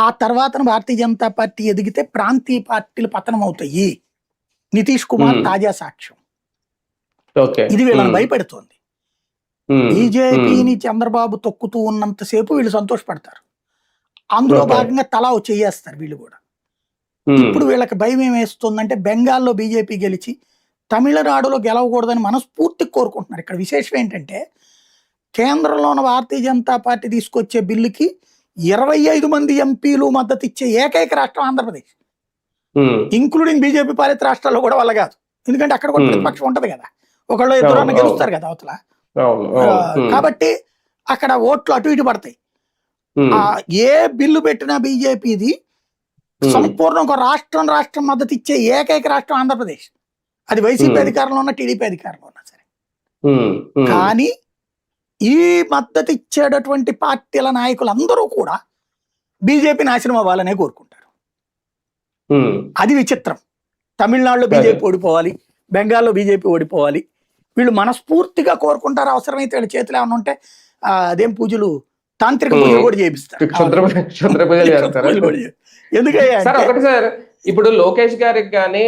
ఆ తర్వాత భారతీయ జనతా పార్టీ ఎదిగితే ప్రాంతీయ పార్టీలు పతనం అవుతాయి. నితీష్ కుమార్ తాజా సాక్ష్యం. ఇది వీళ్ళని భయపెడుతోంది. బీజేపీని చంద్రబాబు తొక్కుతూ ఉన్నంతసేపు వీళ్ళు సంతోషపడతారు. అందులో భాగంగా తలా చేయేస్తారు వీళ్ళు కూడా. ఇప్పుడు వీళ్ళకి భయం ఏమేస్తుందంటే బెంగాల్లో బీజేపీ గెలిచి తమిళనాడులో గెలవకూడదని మనస్ఫూర్తిగా కోరుకుంటున్నారు. ఇక్కడ విశేషం ఏంటంటే కేంద్రంలో ఉన్న భారతీయ జనతా పార్టీ తీసుకొచ్చే బిల్లుకి 25 మంది ఎంపీలు మద్దతు ఇచ్చే ఏకైక రాష్ట్రం ఆంధ్రప్రదేశ్, ఇంక్లూడింగ్ బీజేపీ పాలిత రాష్ట్రాల్లో కూడా వల్ల కాదు. ఎందుకంటే అక్కడ కూడా ప్రతిపక్షం ఉంటది కదా, ఒకళ్ళు ఇద్దరు గెలుస్తారు కదా అవతల. కాబట్టి అక్కడ ఓట్లు అటు ఇటు పడతాయి. ఏ బిల్లు పెట్టినా బీజేపీది సంపూర్ణ ఒక రాష్ట్రం మద్దతు ఇచ్చే ఏకైక రాష్ట్రం ఆంధ్రప్రదేశ్. అది వైసీపీ అధికారంలో ఉన్న, టీడీపీ అధికారంలో ఉన్నా సరే. కానీ ఈ మద్దతు ఇచ్చేటటువంటి పార్టీల నాయకులందరూ కూడా బీజేపీ నాశనం అవ్వాలనే కోరుకుంటారు. అది విచిత్రం. తమిళనాడులో బీజేపీ ఓడిపోవాలి, బెంగాల్లో బీజేపీ ఓడిపోవాలి, వీళ్ళు మనస్ఫూర్తిగా కోరుకుంటారు. అవసరమైతే వీళ్ళ చేతులు ఏమైనా ఉంటే అదేం పూజలు, తాంత్రిక పూజలు కూడా చేపిస్తారు. ఎందుకంటే ఇప్పుడు లోకేష్ గారికి కానీ